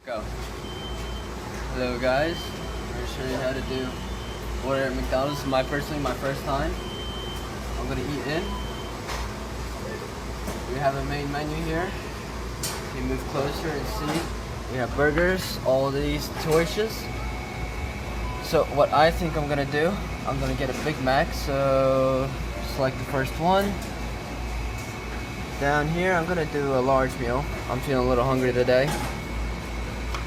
Go. Hello guys, I'm going to show you how to do order at McDonald's. This is personally my first time. I'm going to eat in. We have a main menu here. You can move closer and see. We have burgers, all these choices. So what I think I'm going to do, I'm going to get a Big Mac. So select the first one. Down here I'm going to do a large meal. I'm feeling a little hungry today.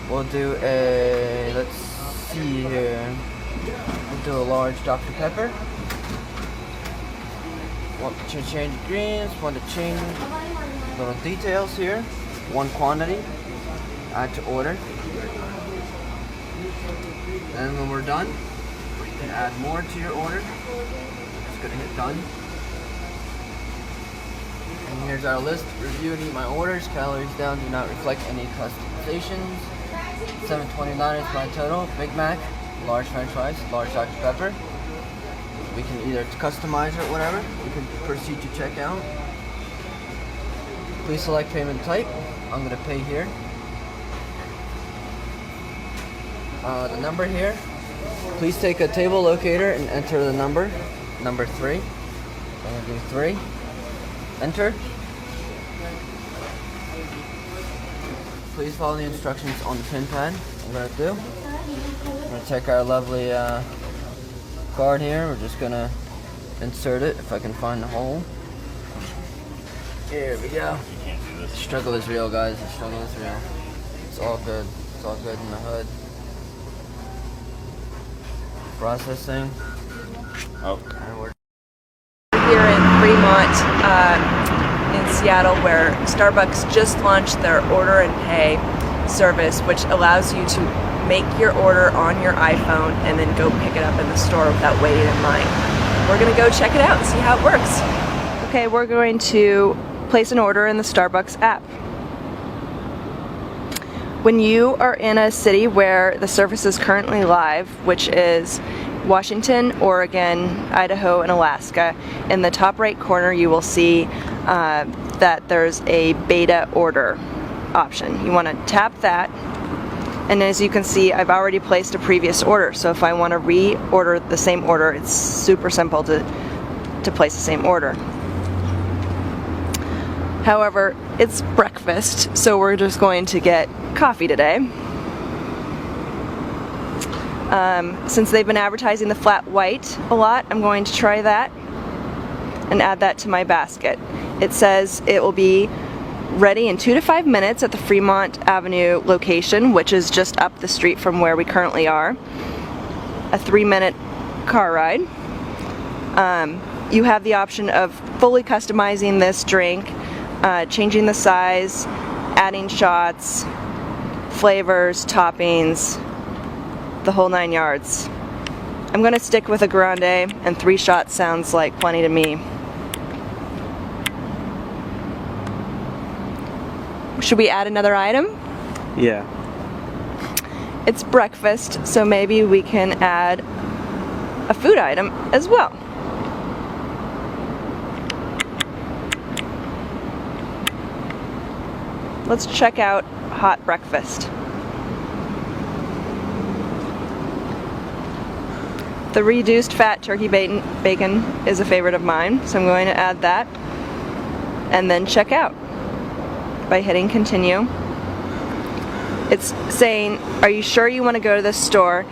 We'll do a, let's see here, we'll do a large Dr. Pepper. Want to change ingredients, want to change little details here. One quantity, add to order. And when we're done, you can add more to your order. Just gonna hit done. And here's our list. Review and eat my orders. Calories down, do not reflect any customizations. $7.29 is my total. Big Mac, large French fries, large Dr. Pepper. We can either customize it or whatever. We can proceed to checkout. Please select payment type. I'm going to pay here. The number here. Please take a table locator and enter the number 3. I'm going to do 3. Enter. Please follow the instructions on the pin pad. I'm going to do. I'm going to take our lovely card here. We're just going to insert it if I can find the hole. Here we go. The struggle is real, guys. The struggle is real. It's all good. It's all good in the hood. Processing. Oh. And we're here in Fremont, in Seattle, where Starbucks just launched their order and pay service, which allows you to make your order on your iPhone and then go pick it up in the store without waiting in line. We're gonna go check it out and see how it works. Okay, we're going to place an order in the Starbucks app. When you are in a city where the service is currently live, which is Washington, Oregon, Idaho, and Alaska, in the top right corner you will see that there's a beta order option. You want to tap that, and as you can see, I've already placed a previous order, so if I want to reorder the same order, it's super simple to place the same order. However, it's breakfast, so we're just going to get coffee today. Since they've been advertising the flat white a lot, I'm going to try that and add that to my basket. It says it will be ready in 2 to 5 minutes at the Fremont Avenue location, which is just up the street from where we currently are. A 3-minute car ride. You have the option of fully customizing this drink, changing the size, adding shots, flavors, toppings, the whole 9 yards. I'm gonna stick with a grande, and 3 shots sounds like plenty to me. Should we add another item? Yeah. It's breakfast, so maybe we can add a food item as well. Let's check out hot breakfast. The reduced fat turkey bacon is a favorite of mine, so I'm going to add that and then check out by hitting continue. It's saying, are you sure you want to go to this store?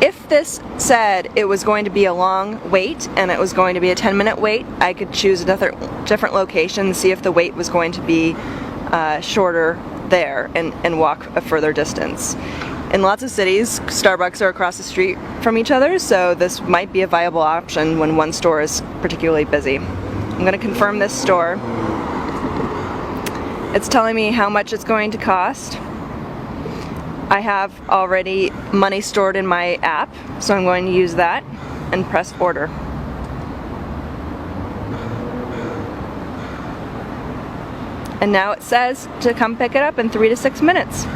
If this said it was going to be a long wait and it was going to be a 10-minute wait, I could choose another different location and see if the wait was going to be shorter there and walk a further distance. In lots of cities, Starbucks are across the street from each other, so this might be a viable option when one store is particularly busy. I'm going to confirm this store. It's telling me how much it's going to cost. I have already money stored in my app, so I'm going to use that and press order. And now it says to come pick it up in 3 to 6 minutes.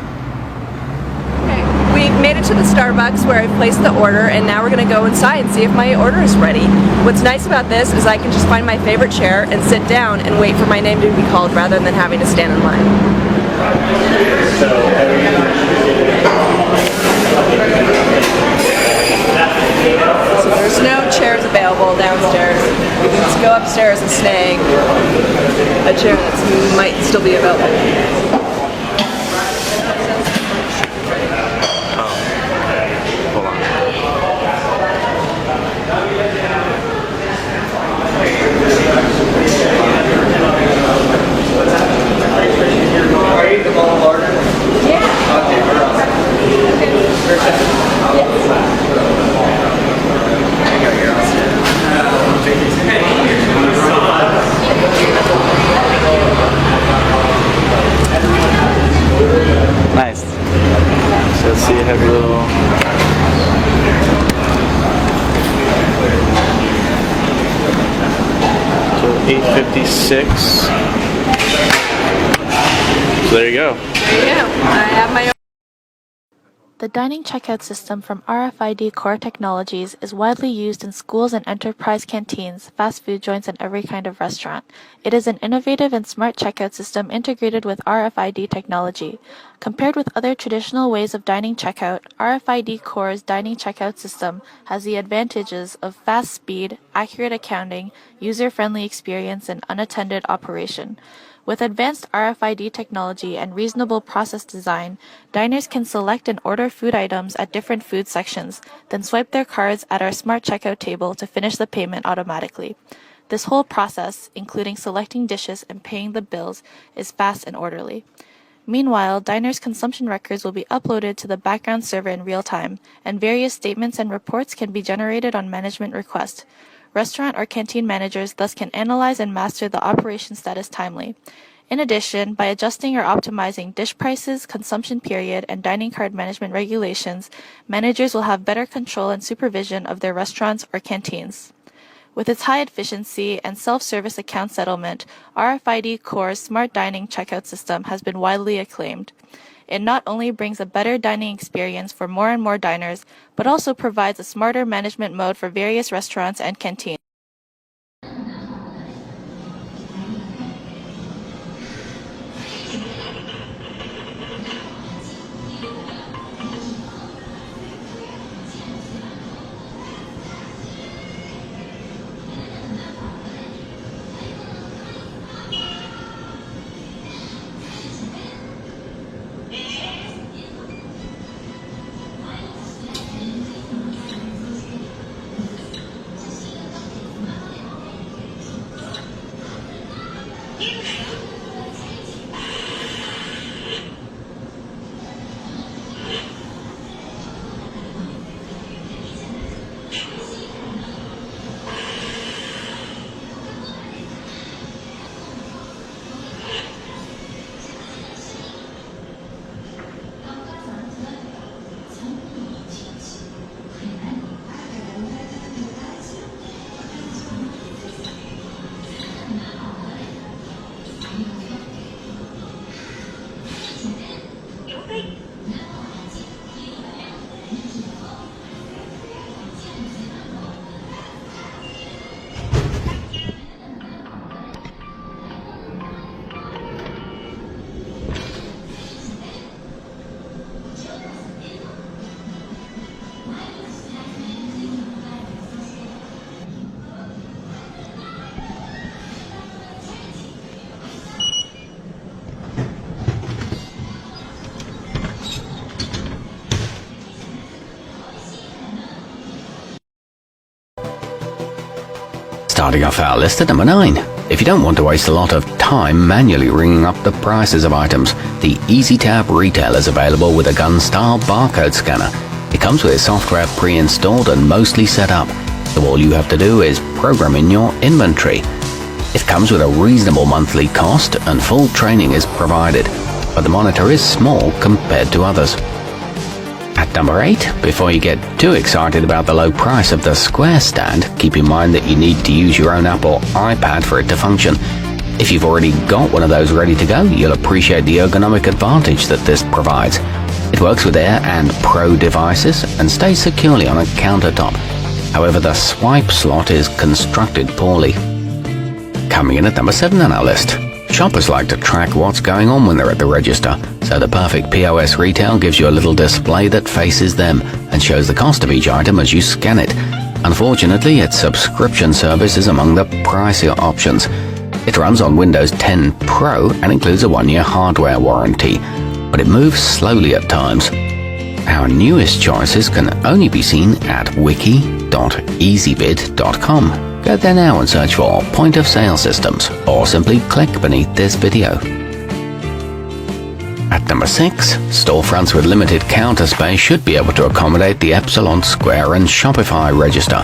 We made it to the Starbucks where I placed the order, and now we're going to go inside and see if my order is ready. What's nice about this is I can just find my favorite chair and sit down and wait for my name to be called rather than having to stand in line. So there's no chairs available downstairs. You can just go upstairs and snag a chair that might still be available. Hold on. Are you the ball order? Yeah. Okay, we're on. Nice. So let's see, you have your little... So 856. So there you go. Yeah, I have my own. The dining checkout system from RFID Core Technologies is widely used in schools and enterprise canteens, fast food joints, and every kind of restaurant. It is an innovative and smart checkout system integrated with RFID technology. Compared with other traditional ways of dining checkout, RFID Core's dining checkout system has the advantages of fast speed, accurate accounting, user-friendly experience, and unattended operation. With advanced RFID technology and reasonable process design, diners can select and order food items at different food sections, then swipe their cards at our smart checkout table to finish the payment automatically. This whole process, including selecting dishes and paying the bills, is fast and orderly. Meanwhile, diners' consumption records will be uploaded to the background server in real time, and various statements and reports can be generated on management request. Restaurant or canteen managers thus can analyze and master the operation status timely. In addition, by adjusting or optimizing dish prices, consumption period, and dining card management regulations, managers will have better control and supervision of their restaurants or canteens. With its high efficiency and self-service account settlement, RFID Core's smart dining checkout system has been widely acclaimed. It not only brings a better dining experience for more and more diners, but also provides a smarter management mode for various restaurants and canteens. Starting off our list at number 9. If you don't want to waste a lot of time manually ringing up the prices of items, the EasyTab Retail is available with a gun-style barcode scanner. It comes with software pre-installed and mostly set up, so all you have to do is program in your inventory. It comes with a reasonable monthly cost and full training is provided, but the monitor is small compared to others. At number 8, before you get too excited about the low price of the Square stand, keep in mind that you need to use your own app or iPad for it to function. If you've already got one of those ready to go, you'll appreciate the ergonomic advantage that this provides. It works with Air and Pro devices and stays securely on a countertop. However, the swipe slot is constructed poorly. Coming in at number 7 on our list, Shoppers like to track what's going on when they're at the register, so the perfect POS retail gives you a little display that faces them and shows the cost of each item as you scan it. Unfortunately, its subscription service is among the pricier options. It runs on Windows 10 Pro and includes a 1-year hardware warranty, but it moves slowly at times. Our newest choices can only be seen at wiki.easybid.com. Go there now and search for point of sale systems, or simply click beneath this video. At number 6, storefronts with limited counter space should be able to accommodate the Epsilon Square and Shopify register.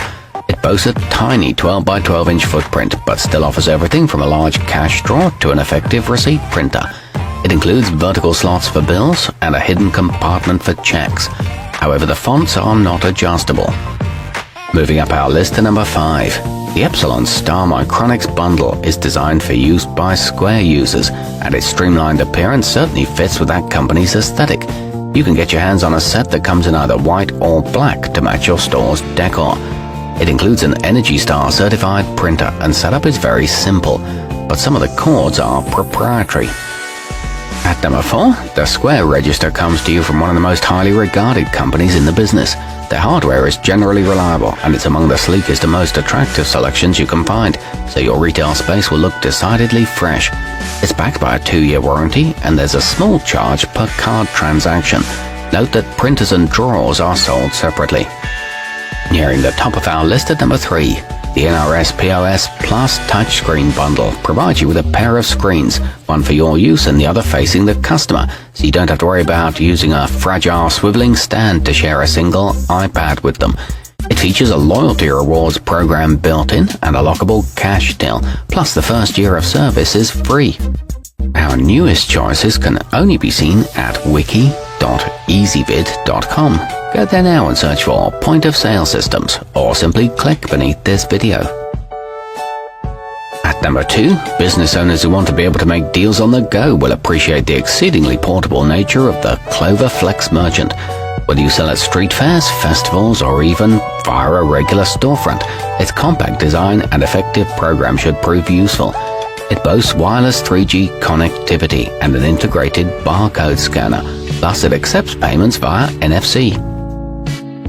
It boasts a tiny 12 by 12 inch footprint, but still offers everything from a large cash drawer to an effective receipt printer. It includes vertical slots for bills and a hidden compartment for checks. However, the fonts are not adjustable. Moving up our list to number 5. The Epsilon Star Micronics bundle is designed for use by Square users, and its streamlined appearance certainly fits with that company's aesthetic. You can get your hands on a set that comes in either white or black to match your store's decor. It includes an Energy Star certified printer, and setup is very simple, but some of the cords are proprietary. At number 4, the Square Register comes to you from one of the most highly regarded companies in the business. Their hardware is generally reliable, and it's among the sleekest and most attractive selections you can find, so your retail space will look decidedly fresh. It's backed by a 2-year warranty, and there's a small charge per card transaction. Note that printers and drawers are sold separately. Nearing the top of our list at number 3, the NRS POS Plus Touchscreen Bundle provides you with a pair of screens, one for your use and the other facing the customer, so you don't have to worry about using a fragile swiveling stand to share a single iPad with them. It features a loyalty rewards program built in and a lockable cash till, plus the first year of service is free. Our newest choices can only be seen at wiki.easybid.com. Go there now and search for point of sale systems, or simply click beneath this video. At number 2, business owners who want to be able to make deals on the go will appreciate the exceedingly portable nature of the Clover Flex Merchant. Whether you sell at street fairs, festivals, or even via a regular storefront, its compact design and effective program should prove useful. It boasts wireless 3G connectivity and an integrated barcode scanner, plus it accepts payments via NFC.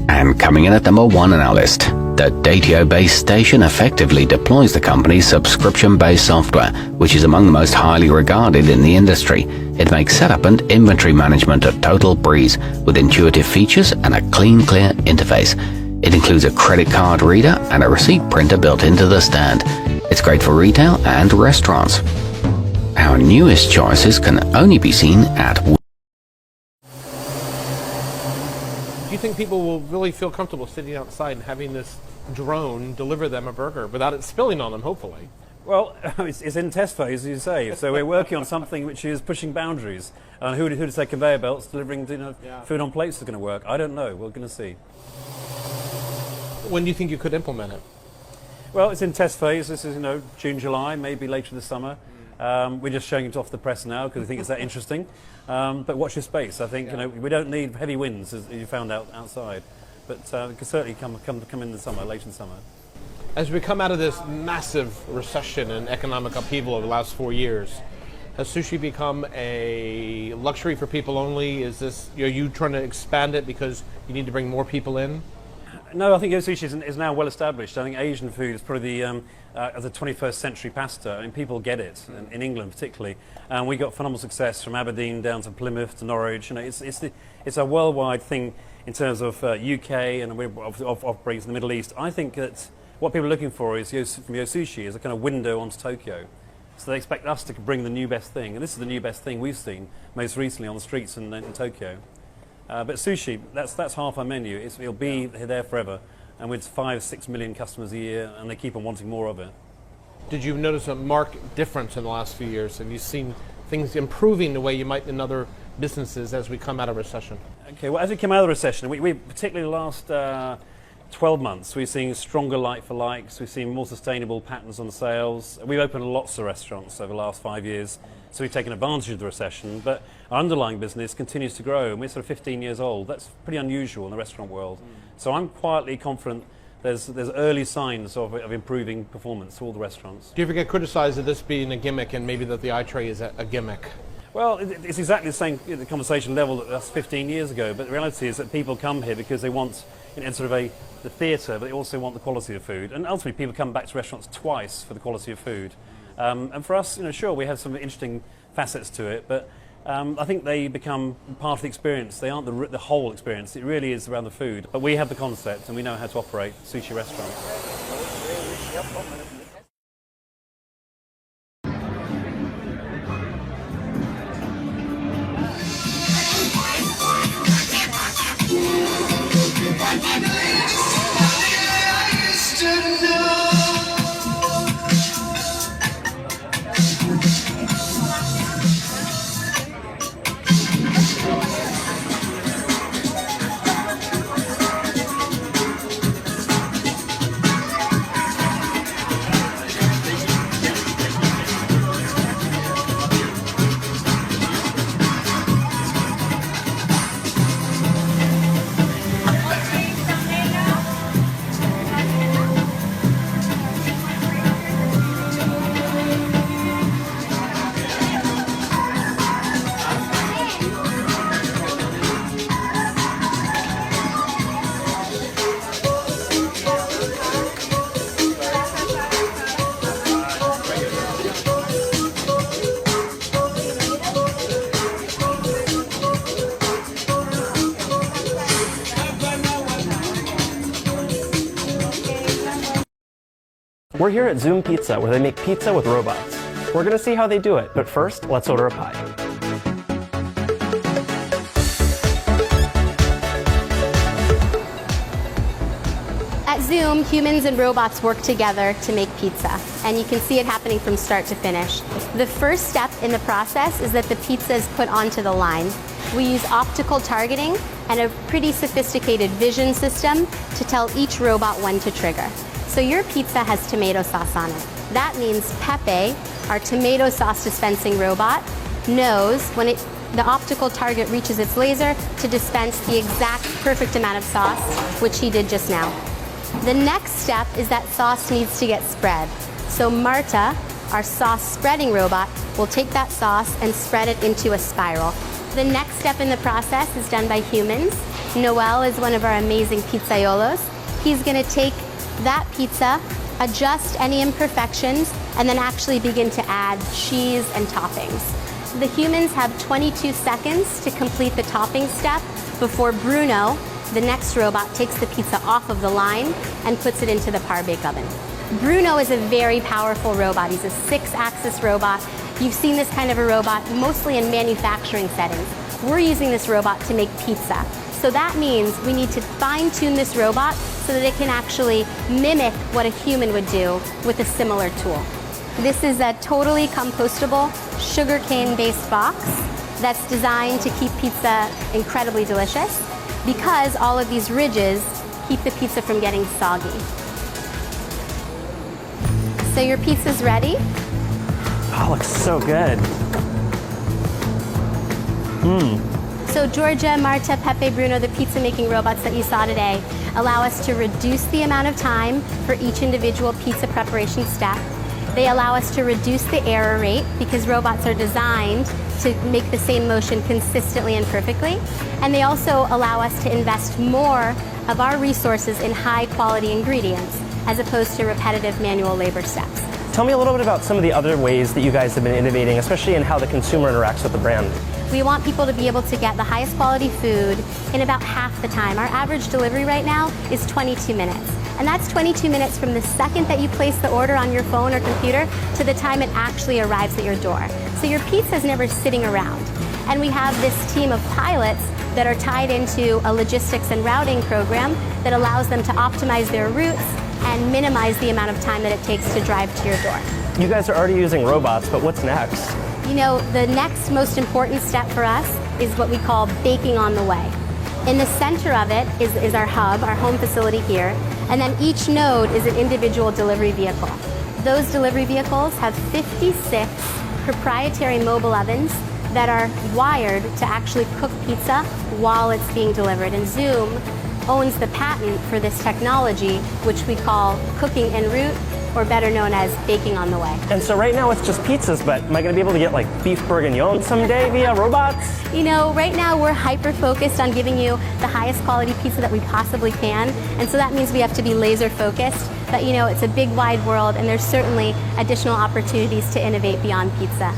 And coming in at number 1 on our list, the Datio base station effectively deploys the company's subscription-based software, which is among the most highly regarded in the industry. It makes setup and inventory management a total breeze, with intuitive features and a clean, clear interface. It includes a credit card reader and a receipt printer built into the stand. It's great for retail and restaurants. Our newest choices can only be seen at... Do you think people will really feel comfortable sitting outside and having this drone deliver them a burger without it spilling on them, hopefully? Well, it's in test phase, as you say. So we're working on something which is pushing boundaries. And who to say conveyor belts delivering food on plates is going to work? I don't know. We're going to see. When do you think you could implement it? Well, it's in test phase. This is June, July, maybe later this summer. We're just showing it off the press now because we think it's that interesting. But watch your space. I think we don't need heavy winds, as you found out outside. But it could certainly come in the summer, late in the summer. As we come out of this massive recession and economic upheaval over the last 4 years, has sushi become a luxury for people only? Is this, are you trying to expand it because you need to bring more people in? No, I think sushi is now well established. I think Asian food is probably the 21st century pasta. I mean, people get it, in England particularly. And we got phenomenal success from Aberdeen down to Plymouth to Norwich. It's a worldwide thing in terms of UK, and we're operating in the Middle East. I think that what people are looking for is from Yo Sushi is a kind of window onto Tokyo. So they expect us to bring the new best thing, and this is the new best thing we've seen most recently on the streets in Tokyo. But sushi, that's half our menu. It'll be there forever, and with 5-6 million customers a year, and they keep on wanting more of it. Did you notice a marked difference in the last few years? Have you seen things improving the way you might in other businesses as we come out of recession? Okay, well, as we come out of the recession, we particularly the last 12 months, we're seeing stronger like-for-likes, we've seen more sustainable patterns on sales. We've opened lots of restaurants over the last 5 years, so we've taken advantage of the recession, but our underlying business continues to grow, and we're sort of 15 years old. That's pretty unusual in the restaurant world. So I'm quietly confident there's early signs of improving performance to all the restaurants. Do you ever get criticized of this being a gimmick and maybe that the iTray is a gimmick? Well, it's exactly the same conversation level that was 15 years ago, but the reality is that people come here because they want sort of the theatre, but they also want the quality of food. And ultimately, people come back to restaurants twice for the quality of food. And for us, sure, we have some interesting facets to it, but I think they become part of the experience. They aren't the whole experience. It really is around the food. But we have the concept, and we know how to operate sushi restaurants. We're here at Zoom Pizza, where they make pizza with robots. We're gonna see how they do it, but first, let's order a pie. At Zoom, humans and robots work together to make pizza, and you can see it happening from start to finish. The first step in the process is that the pizza is put onto the line. We use optical targeting and a pretty sophisticated vision system to tell each robot when to trigger. So your pizza has tomato sauce on it. That means Pepe, our tomato sauce dispensing robot, knows when the optical target reaches its laser to dispense the exact perfect amount of sauce, which he did just now. The next step is that sauce needs to get spread. So Marta, our sauce spreading robot, will take that sauce and spread it into a spiral. The next step in the process is done by humans. Noel is one of our amazing pizzaiolos. He's going to take that pizza, adjust any imperfections, and then actually begin to add cheese and toppings. The humans have 22 seconds to complete the topping step before Bruno, the next robot, takes the pizza off of the line and puts it into the par-bake oven. Bruno is a very powerful robot. He's a 6-axis robot. You've seen this kind of a robot mostly in manufacturing settings. We're using this robot to make pizza. So that means we need to fine-tune this robot so that it can actually mimic what a human would do with a similar tool. This is a totally compostable sugarcane-based box that's designed to keep pizza incredibly delicious because all of these ridges keep the pizza from getting soggy. So your pizza's ready. Oh, looks so good. So Georgia, Marta, Pepe, Bruno, the pizza making robots that you saw today, allow us to reduce the amount of time for each individual pizza preparation step. They allow us to reduce the error rate because robots are designed to make the same motion consistently and perfectly. And they also allow us to invest more of our resources in high quality ingredients as opposed to repetitive manual labor steps. Tell me a little bit about some of the other ways that you guys have been innovating, especially in how the consumer interacts with the brand. We want people to be able to get the highest quality food in about half the time. Our average delivery right now is 22 minutes. And that's 22 minutes from the second that you place the order on your phone or computer to the time it actually arrives at your door. So your pizza is never sitting around. And we have this team of pilots that are tied into a logistics and routing program that allows them to optimize their routes and minimize the amount of time that it takes to drive to your door. You guys are already using robots, but what's next? You know, the next most important step for us is what we call baking on the way. In the center of it is our hub, our home facility here, and then each node is an individual delivery vehicle. Those delivery vehicles have 56 proprietary mobile ovens that are wired to actually cook pizza while it's being delivered. And Zoom owns the patent for this technology, which we call cooking en route, or better known as baking on the way. And so right now it's just pizzas, but am I going to be able to get like beef bourguignon someday via robots? You know, right now we're hyper-focused on giving you the highest quality pizza that we possibly can, and so that means we have to be laser-focused. But you know, it's a big, wide world, and there's certainly additional opportunities to innovate beyond pizza.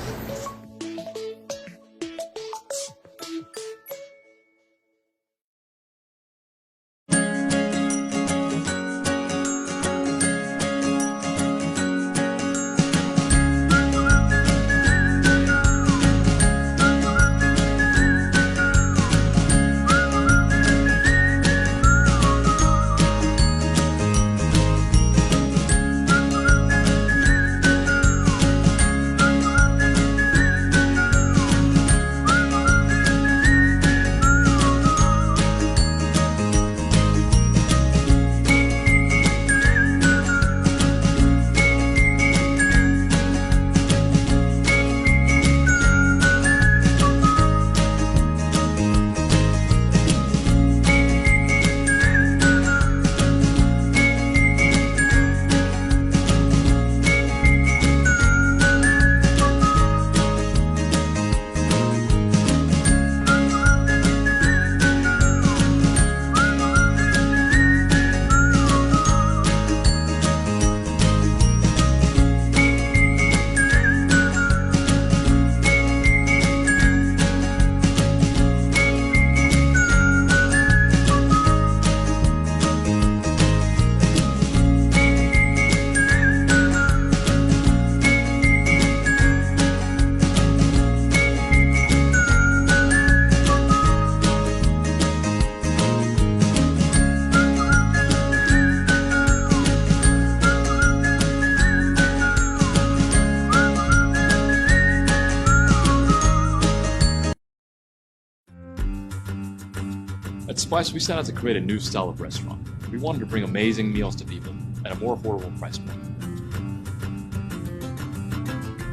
At Spice, we set out to create a new style of restaurant. We wanted to bring amazing meals to people at a more affordable price point.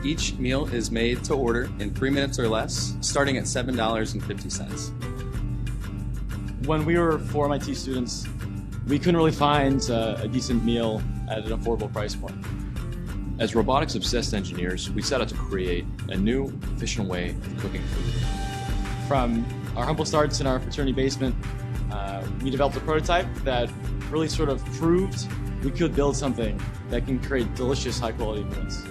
Each meal is made to order in 3 minutes or less, starting at $7.50. When we were 4 MIT students, we couldn't really find a decent meal at an affordable price point. As robotics-obsessed engineers, we set out to create a new, efficient way of cooking food. From our humble starts in our fraternity basement, we developed a prototype that really sort of proved we could build something that can create delicious, high-quality meals.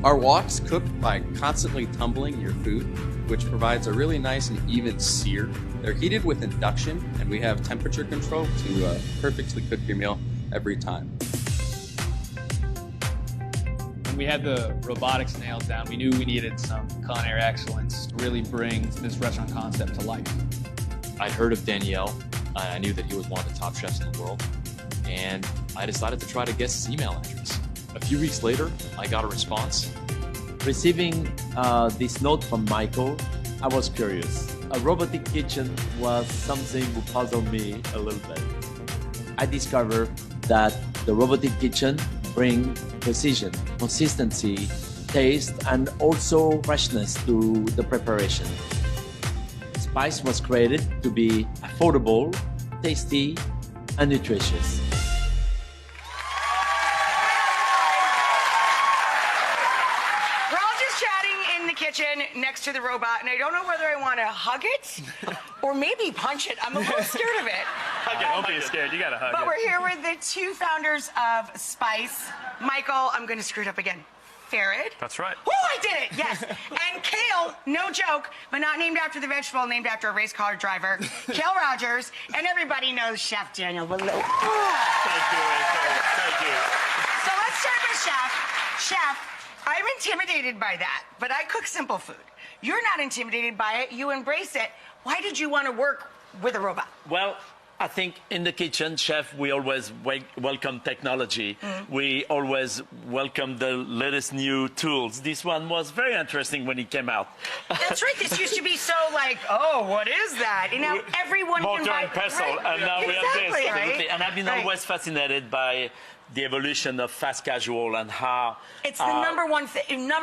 Our woks cook by constantly tumbling your food, which provides a really nice and even sear. They're heated with induction, and we have temperature control to perfectly cook your meal every time. When we had the robotics nailed down, we knew we needed some culinary excellence to really bring this restaurant concept to life. I'd heard of Daniel, and I knew that he was one of the top chefs in the world, and I decided to try to guess his email address. A few weeks later, I got a response. Receiving this note from Michael, I was curious. A robotic kitchen was something that puzzled me a little bit. I discovered that the robotic kitchen brings precision, consistency, taste, and also freshness to the preparation. Spice was created to be affordable, tasty, and nutritious. We're all just chatting in the kitchen next to the robot, and I don't know whether I want to hug it or maybe punch it. I'm a little scared of it. Hug it, don't be scared. You gotta hug it. But we're here with the two founders of Spice. Michael, I'm going to screw it up again. Ferret. That's right. Oh, I did it, yes. And Kale, no joke, but not named after the vegetable, named after a race car driver. Kale Rogers, and everybody knows Chef Daniel Below. Thank you, thank you. So let's start with Chef. Chef, I'm intimidated by that, but I cook simple food. You're not intimidated by it, you embrace it. Why did you want to work with a robot? Well, I think in the kitchen, chef, we always welcome technology. We always welcome the latest new tools. This one was very interesting when it came out. That's right. This used to be so like, oh, what is that? And now everyone can buy and pestle, right. and now we have this. Right? And I've been always fascinated by the evolution of fast casual and how it's the number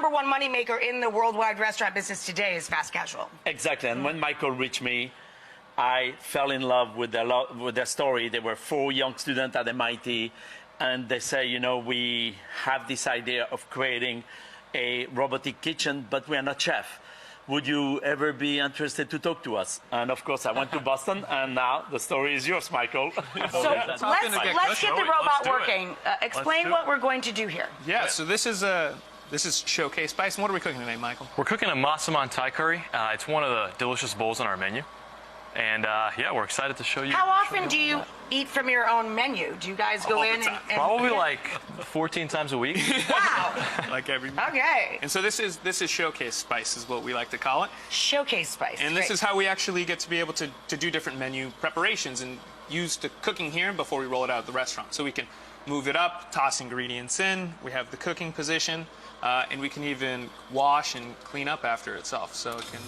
one money maker in the worldwide restaurant business today is fast casual. Exactly. And when Michael reached me, I fell in love with their story. They were 4 young students at MIT, and they say, you know, we have this idea of creating a robotic kitchen, but we are not chefs. Would you ever be interested to talk to us? And of course, I went to Boston, and now the story is yours, Michael. So let's get the robot working. Explain what we're going to do here. Yeah, so this is showcase spice. And what are we cooking today, Michael? We're cooking a massaman Thai curry. It's one of the delicious bowls on our menu. And yeah, we're excited to show you. How often do you eat from your own menu? Do you guys go in and probably like 14 times a week. Wow. Like every Okay. And so this is showcase spice is what we like to call it. Showcase spice. And this is how we actually get to be able to do different menu preparations and use the cooking here before we roll it out of the restaurant. So we can move it up, toss ingredients in. We have the cooking position, and we can even wash and clean up after itself. So it can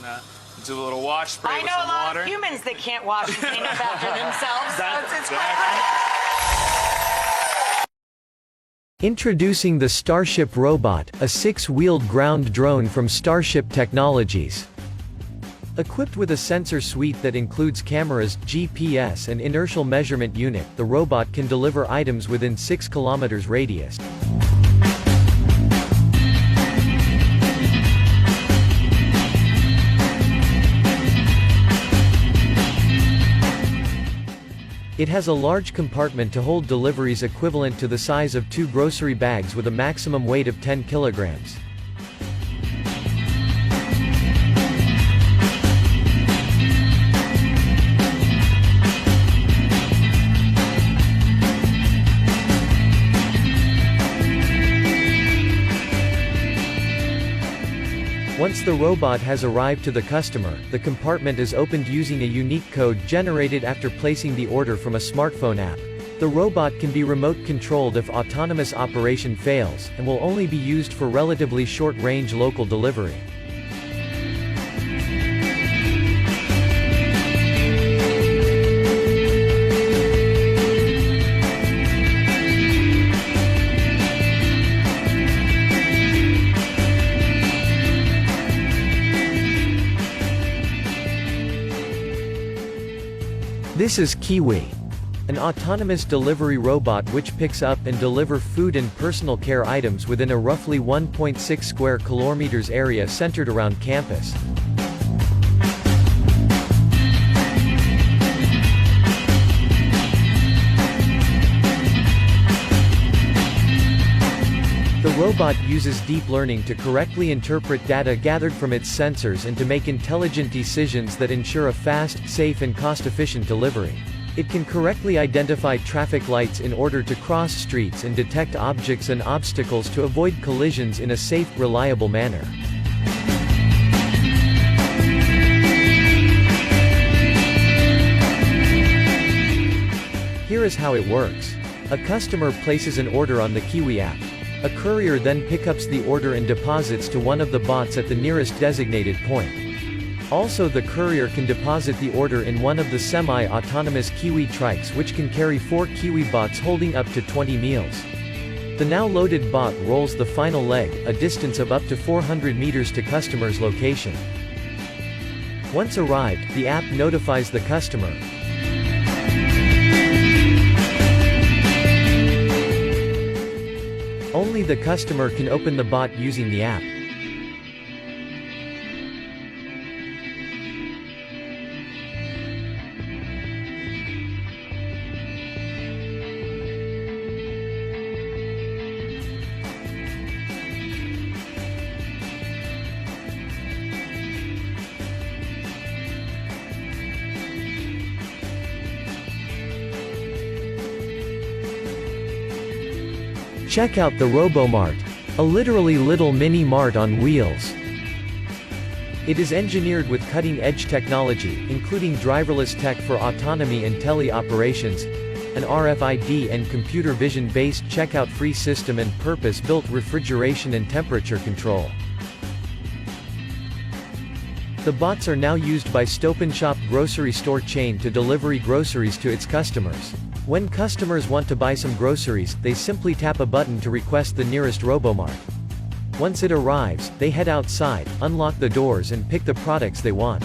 do a little wash, spray with some water. I know a lot of humans that can't wash and clean up after themselves, so it's quite funny. Introducing the Starship Robot, a 6-wheeled ground drone from Starship Technologies. Equipped with a sensor suite that includes cameras, GPS and inertial measurement unit, the robot can deliver items within 6 kilometers radius. It has a large compartment to hold deliveries equivalent to the size of 2 grocery bags with a maximum weight of 10 kilograms. Once the robot has arrived to the customer, the compartment is opened using a unique code generated after placing the order from a smartphone app. The robot can be remote controlled if autonomous operation fails, and will only be used for relatively short-range local delivery. This is Kiwi, an autonomous delivery robot which picks up and deliver food and personal care items within a roughly 1.6 square kilometers area centered around campus. The robot uses deep learning to correctly interpret data gathered from its sensors and to make intelligent decisions that ensure a fast, safe and cost-efficient delivery. It can correctly identify traffic lights in order to cross streets and detect objects and obstacles to avoid collisions in a safe, reliable manner. Here is how it works. A customer places an order on the Kiwi app. A courier then picks up the order and deposits to one of the bots at the nearest designated point. Also, the courier can deposit the order in one of the semi-autonomous Kiwi trikes which can carry 4 Kiwi bots holding up to 20 meals. The now loaded bot rolls the final leg, a distance of up to 400 meters to customer's location. Once arrived, the app notifies the customer. Only the customer can open the bot using the app. Check out the RoboMart, a literally little mini mart on wheels. It is engineered with cutting-edge technology, including driverless tech for autonomy and tele-operations, an RFID and computer vision-based checkout-free system and purpose-built refrigeration and temperature control. The bots are now used by Stop & Shop grocery store chain to deliver groceries to its customers. When customers want to buy some groceries, they simply tap a button to request the nearest RoboMart. Once it arrives, they head outside, unlock the doors and pick the products they want.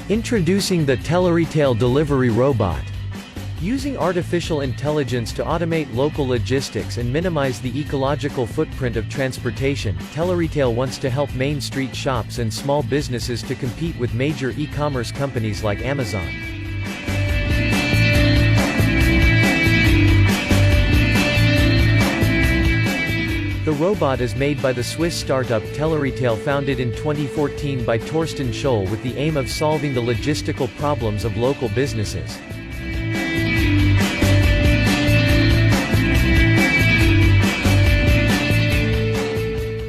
Introducing the Teleretail Delivery Robot. Using artificial intelligence to automate local logistics and minimize the ecological footprint of transportation, Teleretail wants to help Main Street shops and small businesses to compete with major e-commerce companies like Amazon. The robot is made by the Swiss startup Teleretail, founded in 2014 by Torsten Scholl with the aim of solving the logistical problems of local businesses.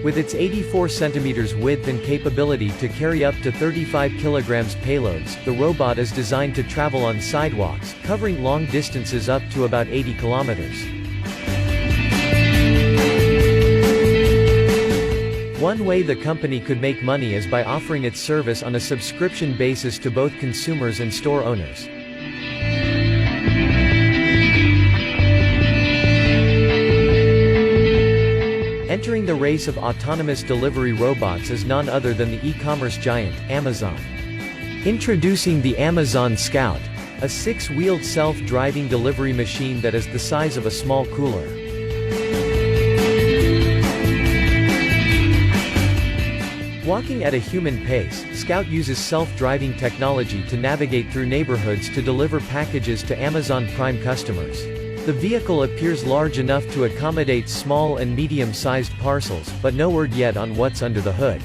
With its 84 cm width and capability to carry up to 35 kg payloads, the robot is designed to travel on sidewalks, covering long distances up to about 80 kilometers. One way the company could make money is by offering its service on a subscription basis to both consumers and store owners. Entering the race of autonomous delivery robots is none other than the e-commerce giant, Amazon. Introducing the Amazon Scout, a 6-wheeled self-driving delivery machine that is the size of a small cooler. Walking at a human pace, Scout uses self-driving technology to navigate through neighborhoods to deliver packages to Amazon Prime customers. The vehicle appears large enough to accommodate small and medium-sized parcels, but no word yet on what's under the hood.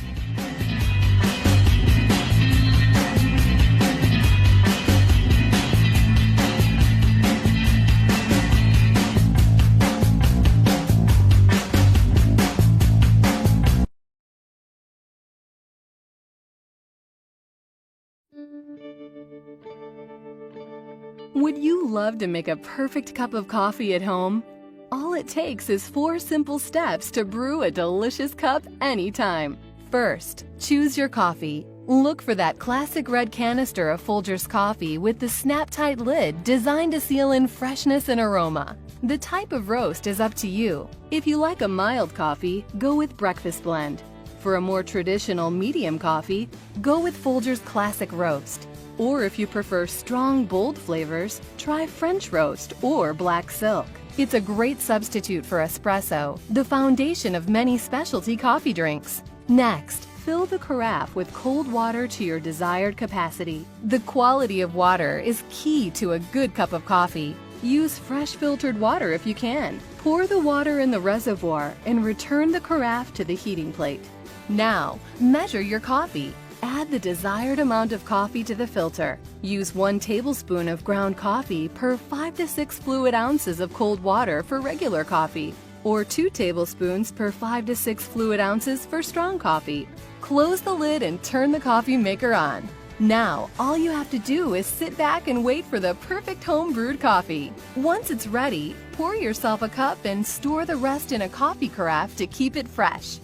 Would you love to make a perfect cup of coffee at home? All it takes is 4 simple steps to brew a delicious cup anytime. First, choose your coffee. Look for that classic red canister of Folgers coffee with the snap-tight lid designed to seal in freshness and aroma. The type of roast is up to you. If you like a mild coffee, go with breakfast blend. For a more traditional medium coffee, go with Folgers Classic Roast. Or if you prefer strong, bold flavors, try French Roast or Black Silk. It's a great substitute for espresso, the foundation of many specialty coffee drinks. Next, fill the carafe with cold water to your desired capacity. The quality of water is key to a good cup of coffee. Use fresh filtered water if you can. Pour the water in the reservoir and return the carafe to the heating plate. Now, measure your coffee. Add the desired amount of coffee to the filter. Use 1 tablespoon of ground coffee per 5 to 6 fluid ounces of cold water for regular coffee, or 2 tablespoons per 5 to 6 fluid ounces for strong coffee. Close the lid and turn the coffee maker on. Now, all you have to do is sit back and wait for the perfect home brewed coffee. Once it's ready, pour yourself a cup and store the rest in a coffee carafe to keep it fresh.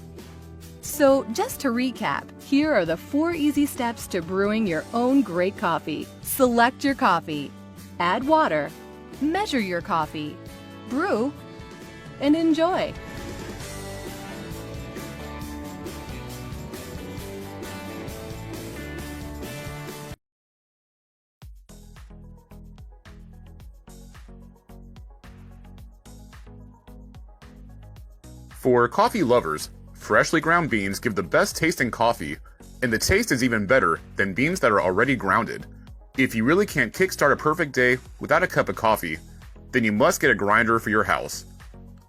So, just to recap, here are the 4 easy steps to brewing your own great coffee. Select your coffee, add water, measure your coffee, brew, and enjoy. For coffee lovers, freshly ground beans give the best tasting coffee, and the taste is even better than beans that are already grounded. If you really can't kickstart a perfect day without a cup of coffee, then you must get a grinder for your house.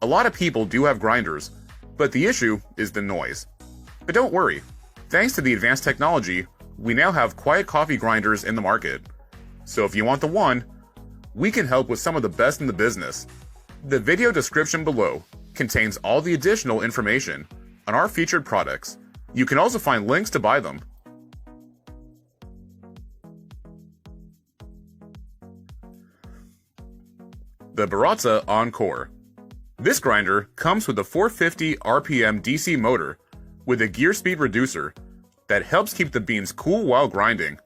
A lot of people do have grinders, but the issue is the noise. But don't worry, thanks to the advanced technology, we now have quiet coffee grinders in the market. So if you want the one, we can help with some of the best in the business. The video description below contains all the additional information on our featured products. You can also find links to buy them. The Baratza Encore. This grinder comes with a 450 RPM DC motor with a gear speed reducer that helps keep the beans cool while grinding.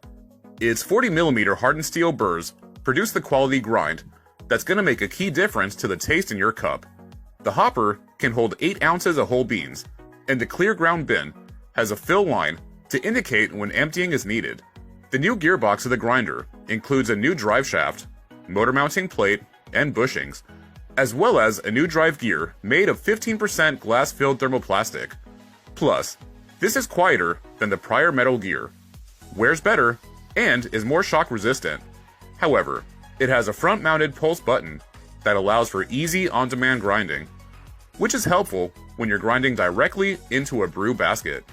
Its 40mm hardened steel burrs produce the quality grind that's going to make a key difference to the taste in your cup. The hopper can hold 8 ounces of whole beans, and the clear ground bin has a fill line to indicate when emptying is needed. The new gearbox of the grinder includes a new drive shaft, motor mounting plate, and bushings, as well as a new drive gear made of 15% glass-filled thermoplastic. Plus, this is quieter than the prior metal gear, wears better, and is more shock resistant. However, it has a front-mounted pulse button that allows for easy on-demand grinding, which is helpful when you're grinding directly into a brew basket.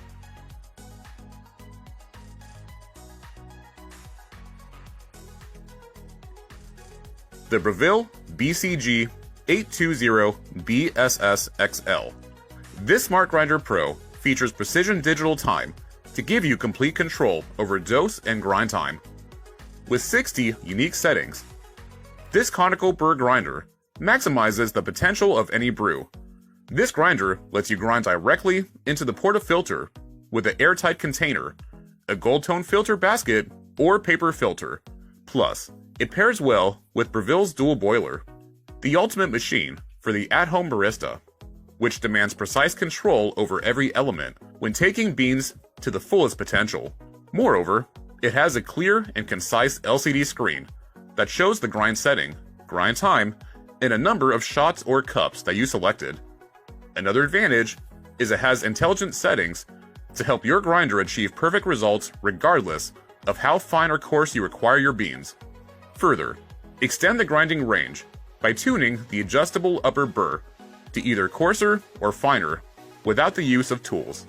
The Breville BCG 820BSS-XL. This Smart Grinder Pro features precision digital time to give you complete control over dose and grind time. With 60 unique settings, this conical burr grinder maximizes the potential of any brew. This grinder lets you grind directly into the portafilter with an airtight container, a gold tone filter basket, or paper filter. Plus, it pairs well with Breville's dual boiler, the ultimate machine for the at-home barista, which demands precise control over every element when taking beans to the fullest potential. Moreover, it has a clear and concise LCD screen that shows the grind setting, grind time, and a number of shots or cups that you selected. Another advantage is it has intelligent settings to help your grinder achieve perfect results regardless of how fine or coarse you require your beans. Further, extend the grinding range by tuning the adjustable upper burr to either coarser or finer without the use of tools.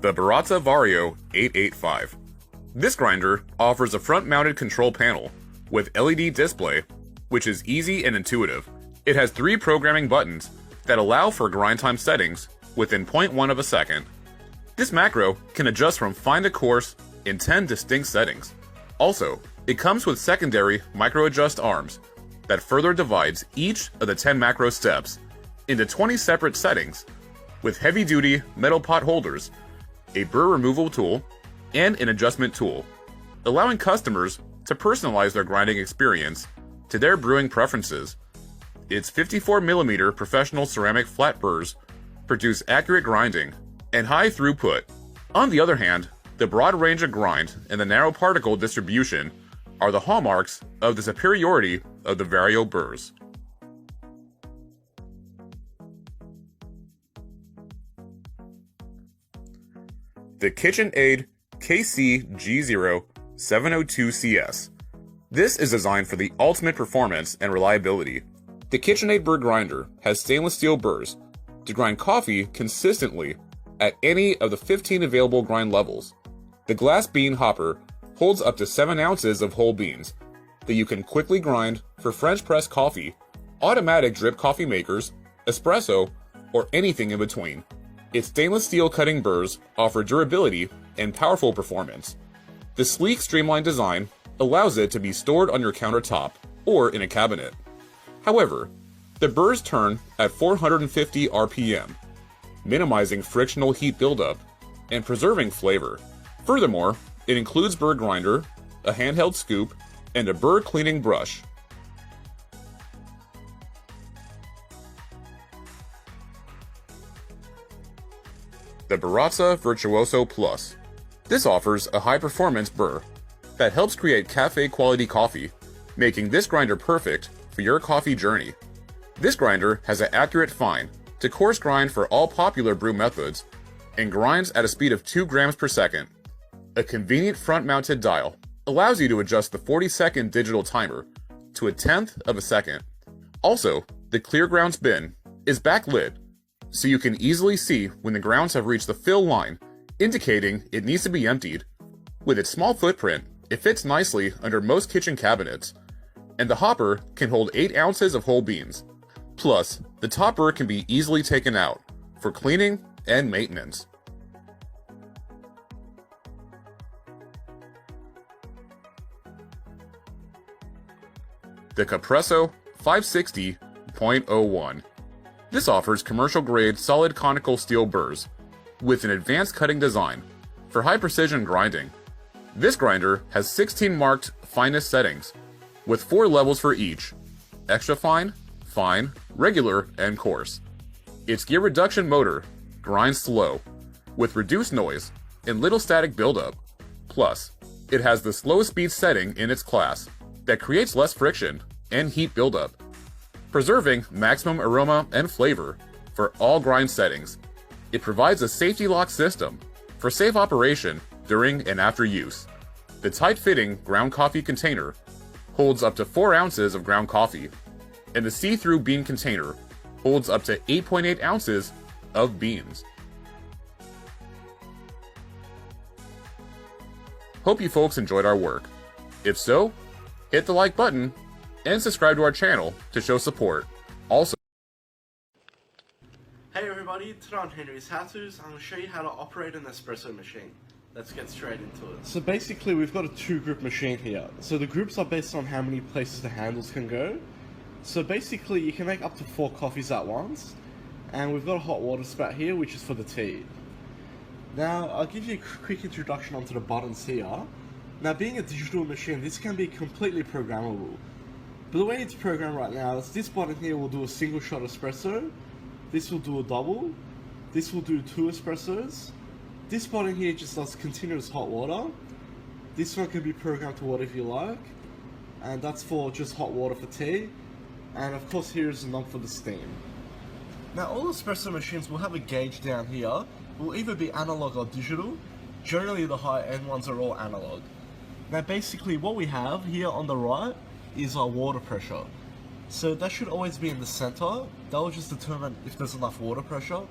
The Baratza Vario 885. This grinder offers a front-mounted control panel with LED display, which is easy and intuitive. It has 3 programming buttons that allow for grind time settings within 0.1 of a second. This macro can adjust from fine to coarse in 10 distinct settings. Also, it comes with secondary micro-adjust arms that further divides each of the 10 macro steps into 20 separate settings with heavy-duty metal pot holders, a burr removal tool, and an adjustment tool, allowing customers to personalize their grinding experience to their brewing preferences. Its 54mm professional ceramic flat burrs produce accurate grinding and high throughput. On the other hand, the broad range of grind and the narrow particle distribution are the hallmarks of the superiority of the Vario burrs. The KitchenAid KC-G0-702CS. This is designed for the ultimate performance and reliability. The KitchenAid burr grinder has stainless steel burrs to grind coffee consistently at any of the 15 available grind levels. The glass bean hopper holds up to 7 ounces of whole beans that you can quickly grind for French press coffee, automatic drip coffee makers, espresso, or anything in between. Its stainless steel cutting burrs offer durability and powerful performance. The sleek, streamlined design allows it to be stored on your countertop or in a cabinet. However, the burrs turn at 450 RPM, minimizing frictional heat buildup and preserving flavor. Furthermore, it includes burr grinder, a handheld scoop, and a burr cleaning brush. The Baratza Virtuoso Plus. This offers a high-performance burr that helps create cafe-quality coffee, making this grinder perfect for your coffee journey. This grinder has an accurate fine to coarse grind for all popular brew methods and grinds at a speed of 2 grams per second. A convenient front-mounted dial allows you to adjust the 40-second digital timer to 1/10 of a second. Also, the clear grounds bin is backlit, so you can easily see when the grounds have reached the fill line, indicating it needs to be emptied. With its small footprint, it fits nicely under most kitchen cabinets, and the hopper can hold 8 ounces of whole beans. Plus, the topper can be easily taken out for cleaning and maintenance. The Capresso 560.01. This offers commercial-grade solid conical steel burrs with an advanced cutting design for high-precision grinding. This grinder has 16 marked fineness settings with 4 levels for each: extra fine, fine, regular, and coarse. Its gear reduction motor grinds slow, with reduced noise and little static buildup. Plus, it has the slowest speed setting in its class that creates less friction and heat buildup, preserving maximum aroma and flavor for all grind settings. It provides a safety lock system for safe operation during and after use. The tight-fitting ground coffee container holds up to 4 ounces of ground coffee, and the see-through bean container holds up to 8.8 ounces of beans. Hope you folks enjoyed our work. If so, hit the like button and subscribe to our channel to show support. Also, hey everybody, today on Henry's How-Tos, I'm going to show you how to operate an espresso machine. Let's get straight into it. So basically we've got a 2-group machine here. So the groups are based on how many places the handles can go. So basically you can make up to 4 coffees at once. And we've got a hot water spout here, which is for the tea. Now I'll give you a quick introduction onto the buttons here. Now being a digital machine, this can be completely programmable. But the way it's programmed right now is this button here will do a single shot espresso. This will do a double. This will do 2 espressos. This button here just does continuous hot water. This one can be programmed to whatever you like. And that's for just hot water for tea. And of course here is a knob for the steam. Now all espresso machines will have a gauge down here. It will either be analog or digital. Generally the high-end ones are all analog. Now basically what we have here on the right is our water pressure. So that should always be in the center. That will just determine if there's enough water pressure.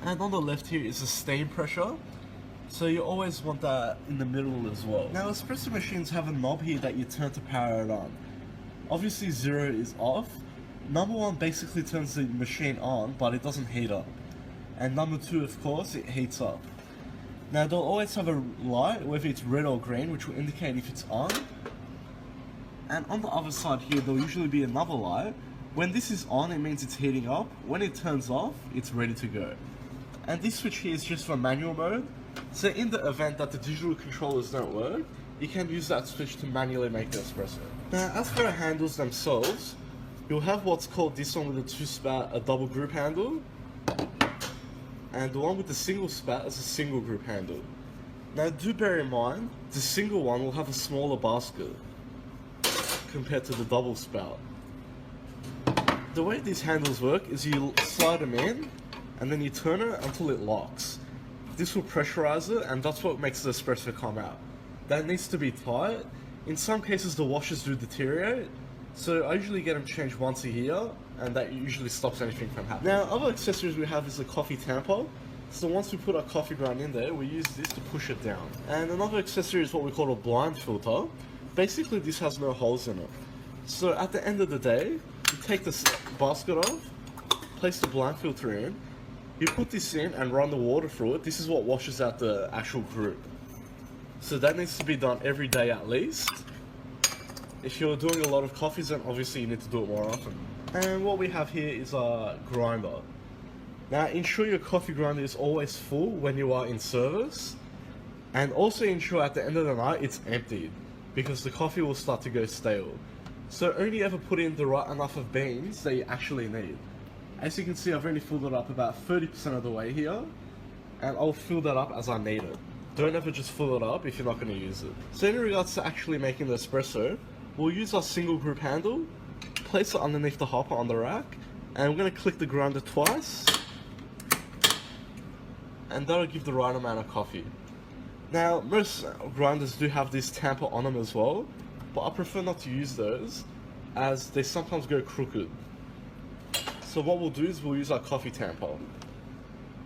And on the left here is the steam pressure. So you always want that in the middle as well. Now espresso machines have a knob here that you turn to power it on. Obviously 0 is off. Number 1 basically turns the machine on, but it doesn't heat up. And number 2, of course, it heats up. Now they'll always have a light, whether it's red or green, which will indicate if it's on. And on the other side here, there'll usually be another light. When this is on, it means it's heating up. When it turns off, it's ready to go. And this switch here is just for manual mode. So in the event that the digital controllers don't work, you can use that switch to manually make the espresso. Now, as for the handles themselves, you'll have what's called this one with a 2-spout, a double group handle. And the one with the single spout is a single group handle. Now do bear in mind, the single one will have a smaller basket compared to the double spout. The way these handles work is you slide them in and then you turn it until it locks. This will pressurize it and that's what makes the espresso come out. That needs to be tight. In some cases the washers do deteriorate, so I usually get them changed once a year and that usually stops anything from happening. Now other accessories we have is a coffee tamper. So once we put our coffee ground in there, we use this to push it down. And another accessory is what we call a blind filter. Basically this has no holes in it. So at the end of the day, you take this basket off, place the blind filter in, you put this in and run the water through it. This is what washes out the actual group. So that needs to be done every day at least. If you're doing a lot of coffees, then obviously you need to do it more often. And what we have here is a grinder. Now ensure your coffee grinder is always full when you are in service. And also ensure at the end of the night it's emptied, because the coffee will start to go stale. So only ever put in the right enough of beans that you actually need. As you can see, I've only filled it up about 30% of the way here, and I'll fill that up as I need it. Don't ever just fill it up if you're not going to use it. So in regards to actually making the espresso, we'll use our single group handle, place it underneath the hopper on the rack, and we're going to click the grinder twice, and that'll give the right amount of coffee. Now, most grinders do have this tamper on them as well, but I prefer not to use those, as they sometimes go crooked. So what we'll do is we'll use our coffee tamper.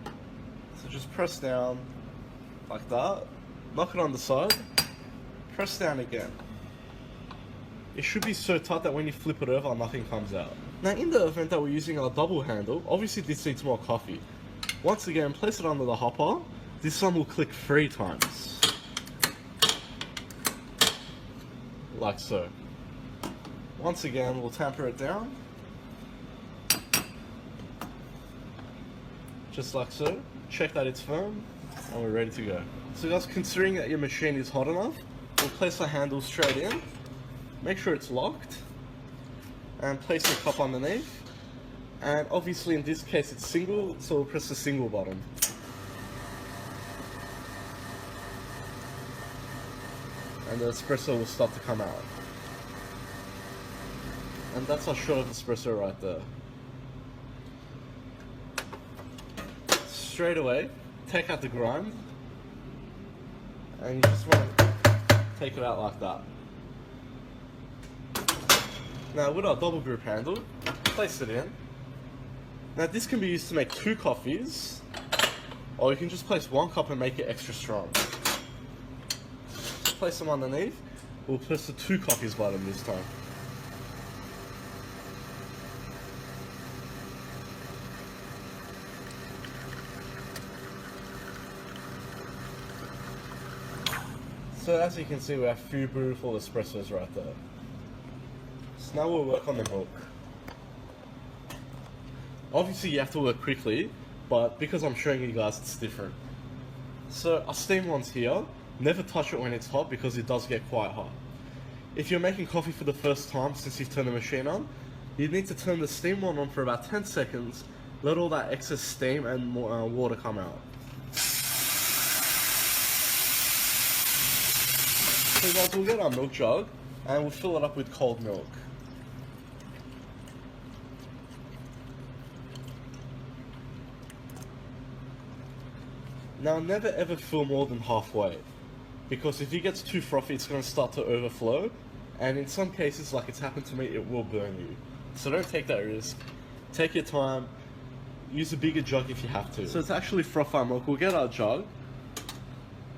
So just press down like that, knock it on the side, press down again. It should be so tight that when you flip it over, nothing comes out. Now in the event that we're using our double handle, obviously this needs more coffee. Once again, place it under the hopper. This one will click 3 times. Like so. Once again, we'll tamper it down. Just like so. Check that it's firm, and we're ready to go. So guys, considering that your machine is hot enough, we'll place the handle straight in. Make sure it's locked. And place your cup underneath. And obviously in this case it's single, so we'll press the single button. And the espresso will start to come out. And that's our shot of espresso right there. Straight away, take out the grind, and you just want to take it out like that. Now with our double group handle, place it in. Now this can be used to make 2 coffees, or you can just place 1 cup and make it extra strong. Just place them underneath. We'll press the 2 coffees button this time. So as you can see, we have 2 beautiful espressos right there. So now we'll work on the milk. Obviously you have to work quickly, but because I'm showing you guys, it's different. So our steam one's here. Never touch it when it's hot because it does get quite hot. If you're making coffee for the first time since you've turned the machine on, you need to turn the steam one on for about 10 seconds, let all that excess steam and water come out. So guys, we'll get our milk jug and we'll fill it up with cold milk. Now never ever fill more than halfway, because if it gets too frothy it's going to start to overflow, and in some cases, like it's happened to me, it will burn you. So don't take that risk. Take your time, use a bigger jug if you have to. So to actually froth our milk, we'll get our jug,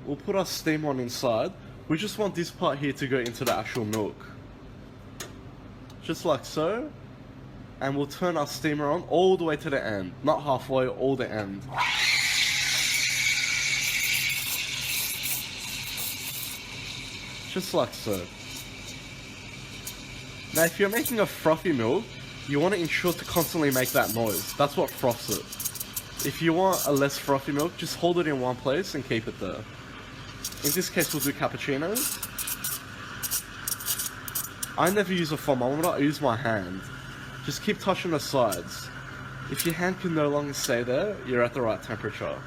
we'll put our steam on inside. We just want this part here to go into the actual milk. Just like so. And we'll turn our steamer on all the way to the end. Not halfway, all the end. Just like so. Now if you're making a frothy milk, you want to ensure to constantly make that noise. That's what froths it. If you want a less frothy milk, just hold it in one place and keep it there. In this case we'll do cappuccinos. I never use a thermometer, I use my hand. Just keep touching the sides. If your hand can no longer stay there, you're at the right temperature.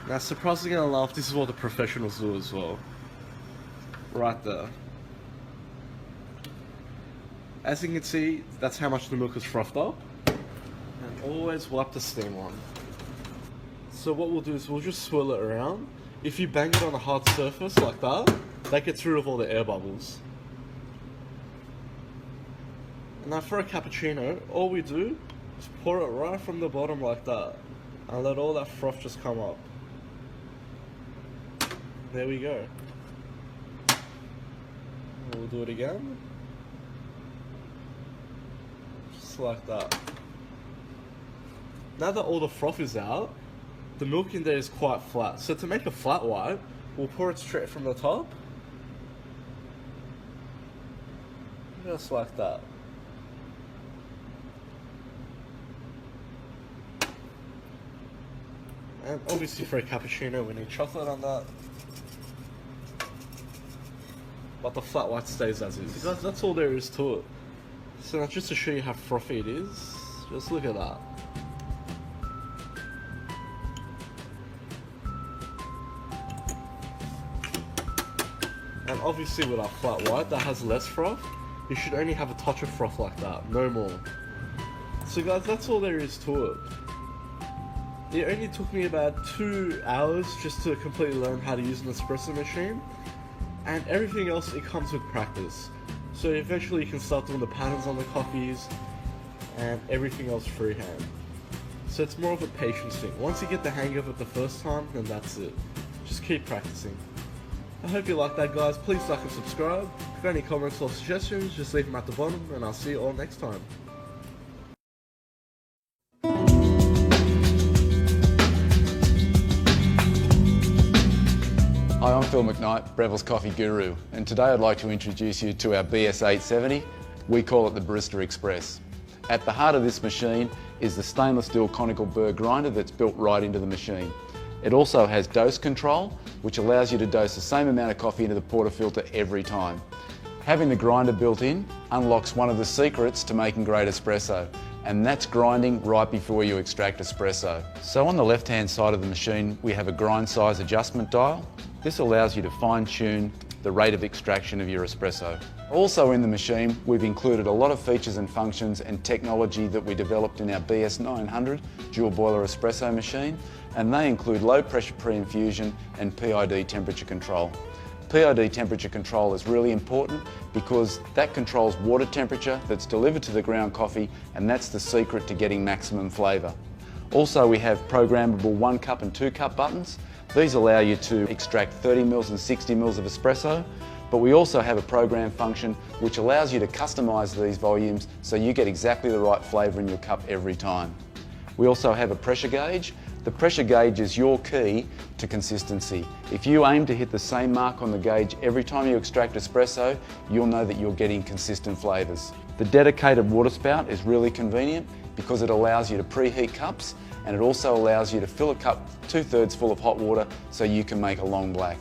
Now surprisingly enough, this is what the professionals do as well. Right there. As you can see, that's how much the milk is frothed up. And always wipe the steam on. So what we'll do is we'll just swirl it around. If you bang it on a hard surface like that gets rid of all the air bubbles. Now for a cappuccino, all we do is pour it right from the bottom like that. And let all that froth just come up. There we go. We'll do it again. Just like that. Now that all the froth is out, the milk in there is quite flat. So to make a flat white, we'll pour it straight from the top. Just like that. And obviously for a cappuccino we need chocolate on that. But the flat white stays as is. That's all there is to it. So now just to show you how frothy it is, just look at that. And obviously with our flat white that has less froth, you should only have a touch of froth like that, no more. So guys, that's all there is to it. It only took me about 2 hours just to completely learn how to use an espresso machine. And everything else, it comes with practice. So eventually you can start doing the patterns on the coffees and everything else freehand. So it's more of a patience thing. Once you get the hang of it the first time, then that's it. Just keep practicing. I hope you like that, guys. Please like and subscribe. If you have any comments or suggestions, just leave them at the bottom and I'll see you all next time. Hi, I'm Phil McKnight, Breville's Coffee Guru, and today I'd like to introduce you to our BS870. We call it the Barista Express. At the heart of this machine is the stainless steel conical burr grinder that's built right into the machine. It also has dose control, which allows you to dose the same amount of coffee into the portafilter every time. Having the grinder built in unlocks one of the secrets to making great espresso. and that's grinding right before you extract espresso. So on the left-hand side of the machine, we have a grind size adjustment dial. This allows you to fine-tune the rate of extraction of your espresso. Also in the machine, we've included a lot of features and functions and technology that we developed in our BS900 dual boiler espresso machine, and they include low pressure pre-infusion and PID temperature control. PID temperature control is really important because that controls water temperature that's delivered to the ground coffee, and that's the secret to getting maximum flavour. Also, we have programmable 1 cup and 2 cup buttons. These allow you to extract 30 mils and 60 mils of espresso, but we also have a program function which allows you to customise these volumes so you get exactly the right flavour in your cup every time. We also have a pressure gauge. The pressure gauge is your key to consistency. If you aim to hit the same mark on the gauge every time you extract espresso, you'll know that you're getting consistent flavours. The dedicated water spout is really convenient because it allows you to preheat cups, and it also allows you to fill a cup 2/3 full of hot water so you can make a long black.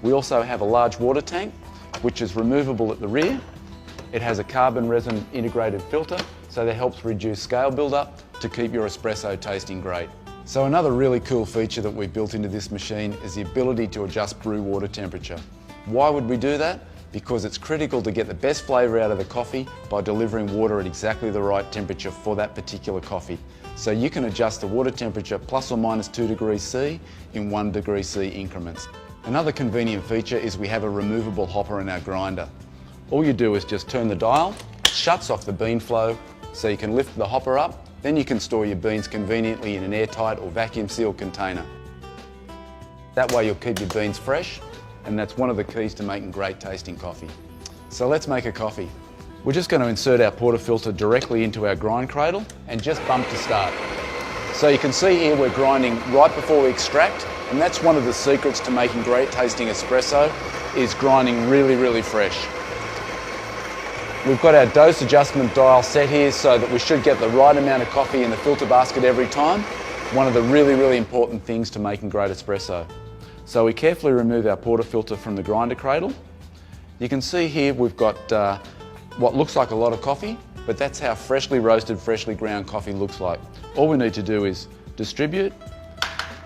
We also have a large water tank which is removable at the rear. It has a carbon resin integrated filter, so that helps reduce scale build-up to keep your espresso tasting great. So another really cool feature that we built into this machine is the ability to adjust brew water temperature. Why would we do that? Because it's critical to get the best flavour out of the coffee by delivering water at exactly the right temperature for that particular coffee. So you can adjust the water temperature plus or minus 2 degrees C in 1 degree C increments. Another convenient feature is we have a removable hopper in our grinder. All you do is just turn the dial, it shuts off the bean flow so you can lift the hopper up, then you can store your beans conveniently in an airtight or vacuum sealed container. That way you'll keep your beans fresh, and that's one of the keys to making great tasting coffee. So let's make a coffee. We're just going to insert our portafilter directly into our grind cradle and just bump to start. So you can see here we're grinding right before we extract, and that's one of the secrets to making great tasting espresso, is grinding really fresh. We've got our dose adjustment dial set here so that we should get the right amount of coffee in the filter basket every time. One of the really important things to making great espresso. So we carefully remove our portafilter from the grinder cradle. You can see here we've got what looks like a lot of coffee, but that's how freshly roasted, freshly ground coffee looks like. All we need to do is distribute,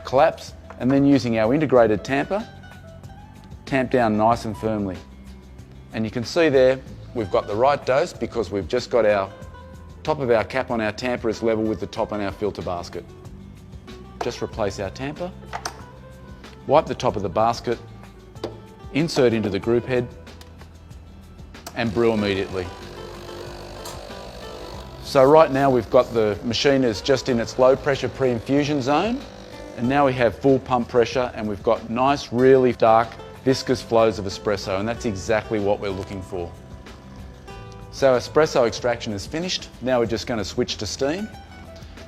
collapse, and then using our integrated tamper, tamp down nice and firmly. And you can see there, we've got the right dose because we've just got our top of our cap on our tamper is level with the top on our filter basket. Just replace our tamper, wipe the top of the basket, insert into the group head, and brew immediately. So right now we've got the machine is just in its low pressure pre-infusion zone, and now we have full pump pressure and we've got nice, really dark, viscous flows of espresso, and that's exactly what we're looking for. So espresso extraction is finished. Now we're just going to switch to steam.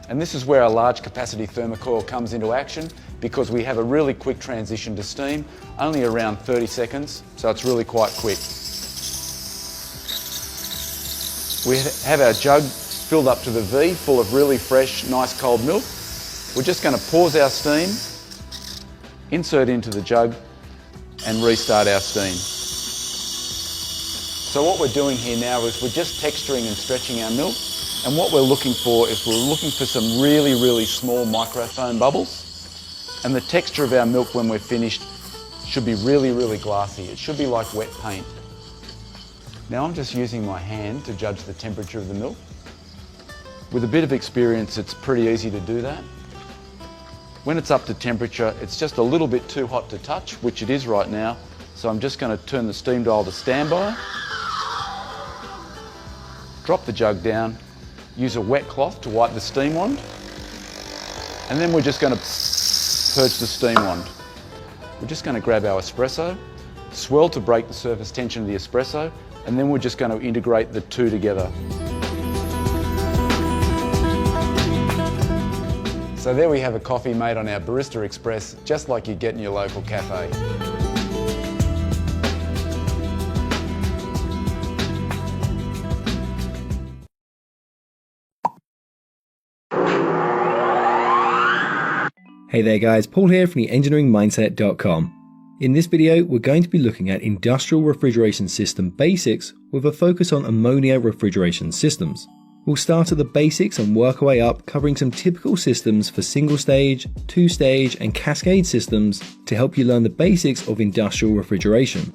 And this is where our large capacity thermocoil comes into action, because we have a really quick transition to steam, only around 30 seconds, so it's really quite quick. We have our jug filled up to the V, full of really fresh, nice cold milk. We're just going to pause our steam, insert into the jug, and restart our steam. So what we're doing here now is we're just texturing and stretching our milk, and what we're looking for is we're looking for some really small microfoam bubbles, and the texture of our milk when we're finished should be really glassy. It should be like wet paint. Now I'm just using my hand to judge the temperature of the milk. With a bit of experience, it's pretty easy to do that. When it's up to temperature, it's just a little bit too hot to touch, which it is right now, so I'm just going to turn the steam dial to standby. Drop the jug down, use a wet cloth to wipe the steam wand, and then we're just going to purge the steam wand. We're just going to grab our espresso, swirl to break the surface tension of the espresso, and then we're just going to integrate the two together. So there we have a coffee made on our Barista Express, just like you get in your local cafe. Hey there guys, Paul here from theengineeringmindset.com. In this video, we're going to be looking at industrial refrigeration system basics with a focus on ammonia refrigeration systems. We'll start at the basics and work our way up, covering some typical systems for single stage, two stage and cascade systems to help you learn the basics of industrial refrigeration.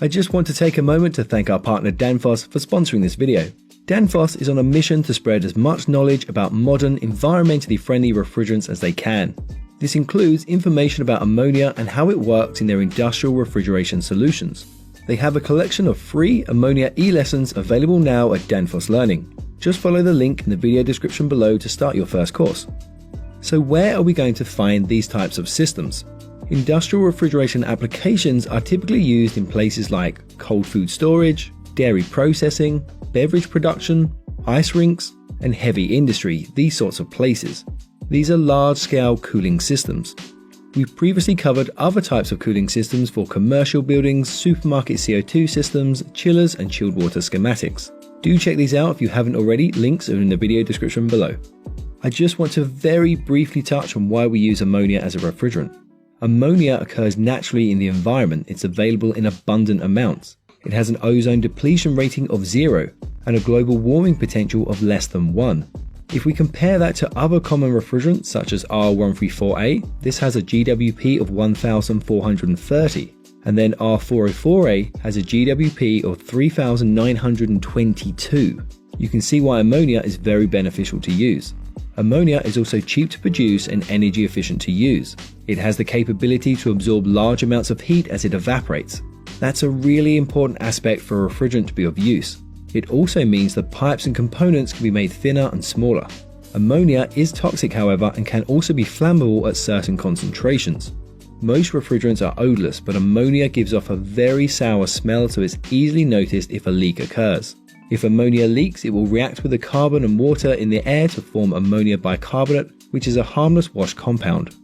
I just want to take a moment to thank our partner Danfoss for sponsoring this video. Danfoss is on a mission to spread as much knowledge about modern, environmentally friendly refrigerants as they can. This includes information about ammonia and how it works in their industrial refrigeration solutions. They have a collection of free ammonia e-lessons available now at Danfoss Learning. Just follow the link in the video description below to start your first course. So where are we going to find these types of systems? Industrial refrigeration applications are typically used in places like cold food storage, dairy processing, beverage production, ice rinks, and heavy industry, these sorts of places. These are large-scale cooling systems. We've previously covered other types of cooling systems for commercial buildings, supermarket CO2 systems, chillers, and chilled water schematics. Do check these out if you haven't already, links are in the video description below. I just want to very briefly touch on why we use ammonia as a refrigerant. Ammonia occurs naturally in the environment, it's available in abundant amounts. It has an ozone depletion rating of 0 and a global warming potential of less than 1. If we compare that to other common refrigerants such as R134A, this has a GWP of 1430. And then R404A has a GWP of 3,922. You can see why ammonia is very beneficial to use. Ammonia is also cheap to produce and energy efficient to use. It has the capability to absorb large amounts of heat as it evaporates. That's a really important aspect for a refrigerant to be of use. It also means that pipes and components can be made thinner and smaller. Ammonia is toxic, however, and can also be flammable at certain concentrations. Most refrigerants are odorless, but ammonia gives off a very sour smell, so it's easily noticed if a leak occurs. If ammonia leaks, it will react with the carbon and water in the air to form ammonia bicarbonate, which is a harmless wash compound.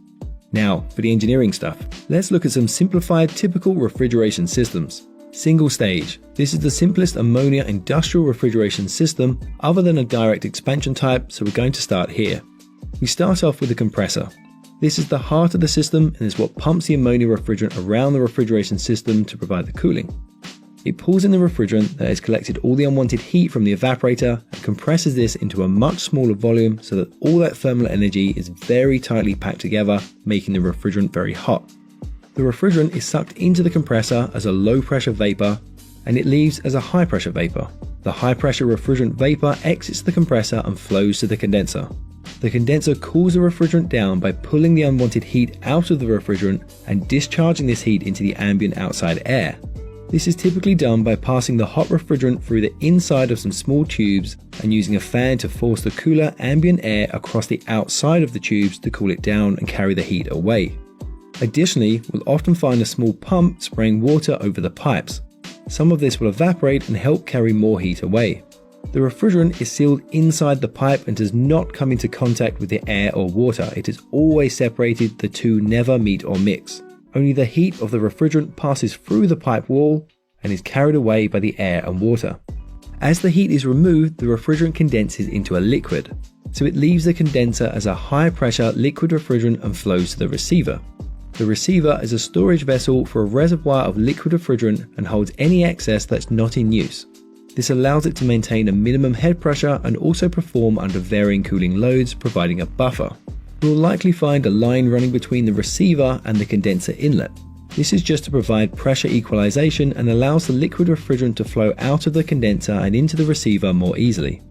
Now, for the engineering stuff, let's look at some simplified typical refrigeration systems. Single stage. This is the simplest ammonia industrial refrigeration system other than a direct expansion type, so we're going to start here. We start off with the compressor. This is the heart of the system and is what pumps the ammonia refrigerant around the refrigeration system to provide the cooling. It pulls in the refrigerant that has collected all the unwanted heat from the evaporator and compresses this into a much smaller volume so that all that thermal energy is very tightly packed together, making the refrigerant very hot. The refrigerant is sucked into the compressor as a low pressure vapor and it leaves as a high pressure vapor. The high pressure refrigerant vapor exits the compressor and flows to the condenser. The condenser cools the refrigerant down by pulling the unwanted heat out of the refrigerant and discharging this heat into the ambient outside air. This is typically done by passing the hot refrigerant through the inside of some small tubes and using a fan to force the cooler ambient air across the outside of the tubes to cool it down and carry the heat away. Additionally, we'll often find a small pump spraying water over the pipes. Some of this will evaporate and help carry more heat away. The refrigerant is sealed inside the pipe and does not come into contact with the air or water. It is always separated, the two never meet or mix. Only the heat of the refrigerant passes through the pipe wall and is carried away by the air and water. As the heat is removed, the refrigerant condenses into a liquid. So it leaves the condenser as a high pressure liquid refrigerant and flows to the receiver. The receiver is a storage vessel for a reservoir of liquid refrigerant and holds any excess that's not in use. This allows it to maintain a minimum head pressure and also perform under varying cooling loads, providing a buffer. We'll likely find a line running between the receiver and the condenser inlet. This is just to provide pressure equalization and allows the liquid refrigerant to flow out of the condenser and into the receiver more easily.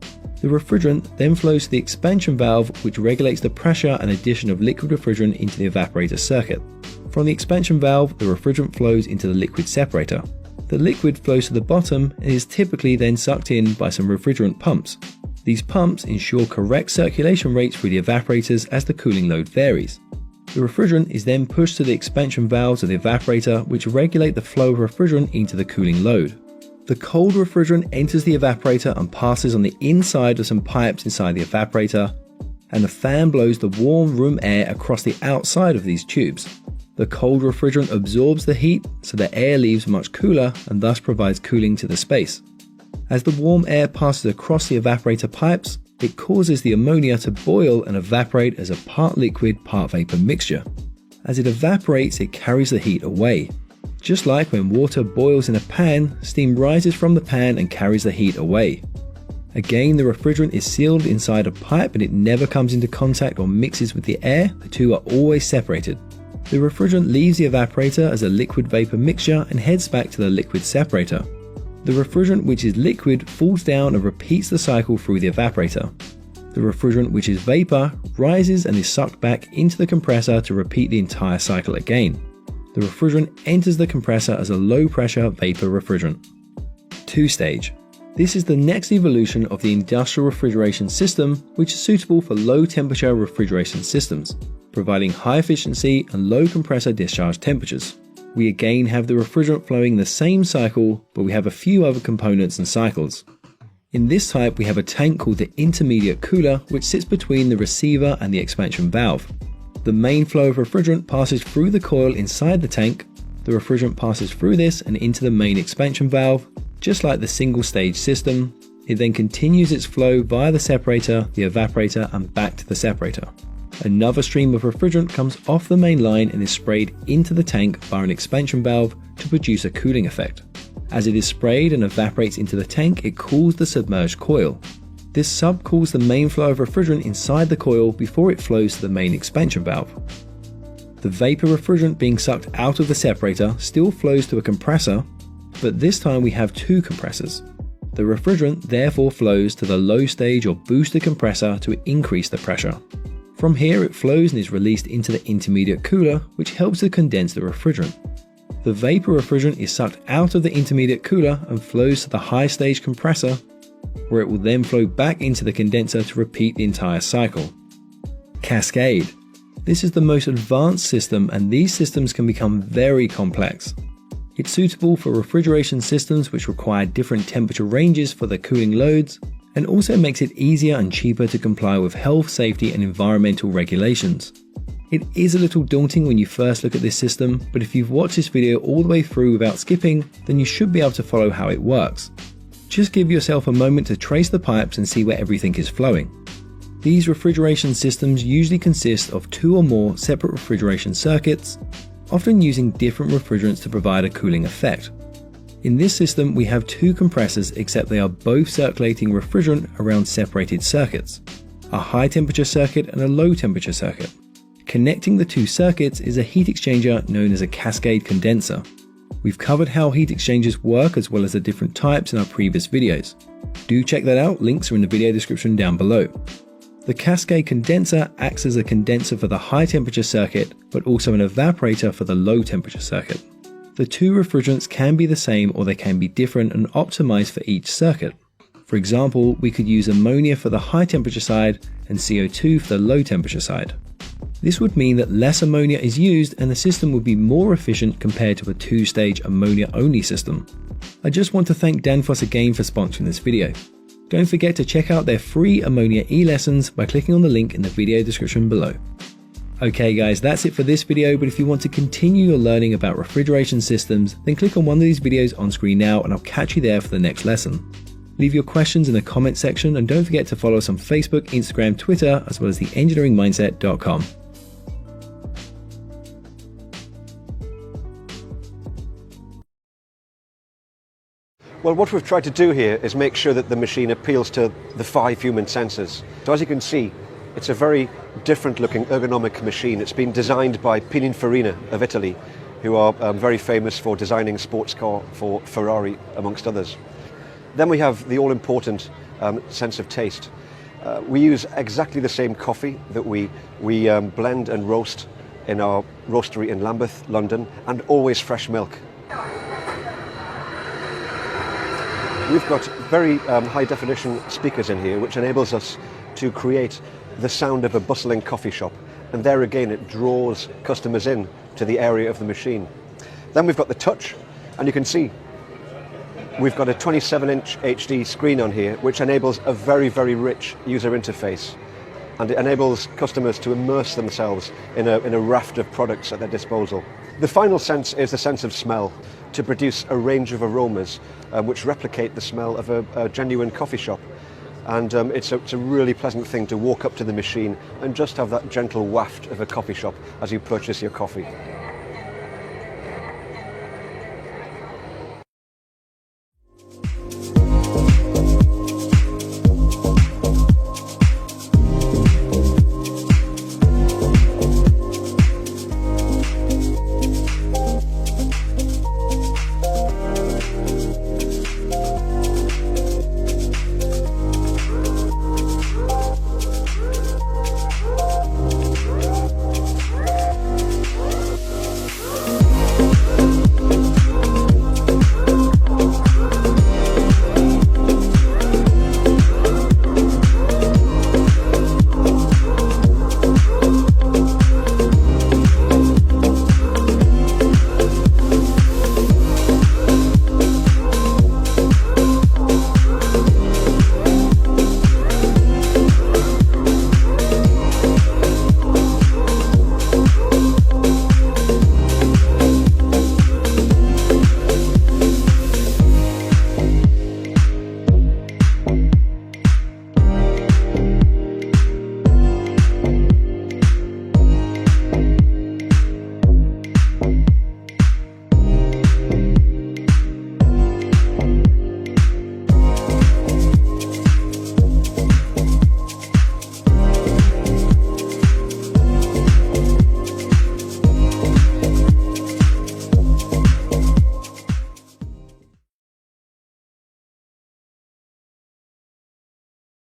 The refrigerant then flows to the expansion valve, which regulates the pressure and addition of liquid refrigerant into the evaporator circuit. From the expansion valve, the refrigerant flows into the liquid separator. The liquid flows to the bottom and is typically then sucked in by some refrigerant pumps. These pumps ensure correct circulation rates through the evaporators as the cooling load varies. The refrigerant is then pushed to the expansion valves of the evaporator, which regulate the flow of refrigerant into the cooling load. The cold refrigerant enters the evaporator and passes on the inside of some pipes inside the evaporator, and the fan blows the warm room air across the outside of these tubes. The cold refrigerant absorbs the heat, so the air leaves much cooler and thus provides cooling to the space. As the warm air passes across the evaporator pipes, it causes the ammonia to boil and evaporate as a part liquid, part vapor mixture. As it evaporates, it carries the heat away. Just like when water boils in a pan, steam rises from the pan and carries the heat away. Again, the refrigerant is sealed inside a pipe and it never comes into contact or mixes with the air. The two are always separated. The refrigerant leaves the evaporator as a liquid vapor mixture and heads back to the liquid separator. The refrigerant which is liquid falls down and repeats the cycle through the evaporator. The refrigerant which is vapor rises and is sucked back into the compressor to repeat the entire cycle again. The refrigerant enters the compressor as a low pressure vapor refrigerant. Two-stage. This is the next evolution of the industrial refrigeration system, which is suitable for low temperature refrigeration systems, providing high efficiency and low compressor discharge temperatures. We again have the refrigerant flowing the same cycle, but we have a few other components and cycles. In this type, we have a tank called the intermediate cooler, which sits between the receiver and the expansion valve. The main flow of refrigerant passes through the coil inside the tank. The refrigerant passes through this and into the main expansion valve. Just like the single stage system, it then continues its flow via the separator, the evaporator, and back to the separator. Another stream of refrigerant comes off the main line and is sprayed into the tank via an expansion valve to produce a cooling effect. As it is sprayed and evaporates into the tank, it cools the submerged coil. This subcools the main flow of refrigerant inside the coil before it flows to the main expansion valve. The vapor refrigerant being sucked out of the separator still flows to a compressor, but this time we have two compressors. The refrigerant therefore flows to the low stage or booster compressor to increase the pressure. From here it flows and is released into the intermediate cooler, which helps to condense the refrigerant. The vapor refrigerant is sucked out of the intermediate cooler and flows to the high stage compressor, where it will then flow back into the condenser to repeat the entire cycle. Cascade. This is the most advanced system, and these systems can become very complex. It's suitable for refrigeration systems which require different temperature ranges for the cooling loads, and also makes it easier and cheaper to comply with health, safety and environmental regulations. It is a little daunting when you first look at this system, but if you've watched this video all the way through without skipping, then you should be able to follow how it works. Just give yourself a moment to trace the pipes and see where everything is flowing. These refrigeration systems usually consist of two or more separate refrigeration circuits, often using different refrigerants to provide a cooling effect. In this system, we have two compressors, except they are both circulating refrigerant around separated circuits, a high temperature circuit and a low temperature circuit. Connecting the two circuits is a heat exchanger known as a cascade condenser. We've covered how heat exchangers work as well as the different types in our previous videos. Do check that out, links are in the video description down below. The cascade condenser acts as a condenser for the high temperature circuit, but also an evaporator for the low temperature circuit. The two refrigerants can be the same or they can be different and optimized for each circuit. For example, we could use ammonia for the high temperature side and CO2 for the low temperature side. This would mean that less ammonia is used and the system would be more efficient compared to a two-stage ammonia-only system. I just want to thank Danfoss again for sponsoring this video. Don't forget to check out their free ammonia e-lessons by clicking on the link in the video description below. Okay guys, that's it for this video, but if you want to continue your learning about refrigeration systems, then click on one of these videos on screen now and I'll catch you there for the next lesson. Leave your questions in the comment section and don't forget to follow us on Facebook, Instagram, Twitter, as well as theengineeringmindset.com. Well, what we've tried to do here is make sure that the machine appeals to the 5 human senses. So as you can see, it's a very different looking ergonomic machine. It's been designed by Pininfarina of Italy, who are very famous for designing sports car for Ferrari, amongst others. Then we have the all-important sense of taste. We use exactly the same coffee that we blend and roast in our roastery in Lambeth, London, and always fresh milk. We've got very high definition speakers in here, which enables us to create the sound of a bustling coffee shop. And there again, it draws customers in to the area of the machine. Then we've got the touch, and you can see we've got a 27-inch HD screen on here, which enables a very, very rich user interface. And it enables customers to immerse themselves in a raft of products at their disposal. The final sense is the sense of smell, to produce a range of aromas which replicate the smell of a genuine coffee shop. And it's a really pleasant thing to walk up to the machine and just have that gentle waft of a coffee shop as you purchase your coffee.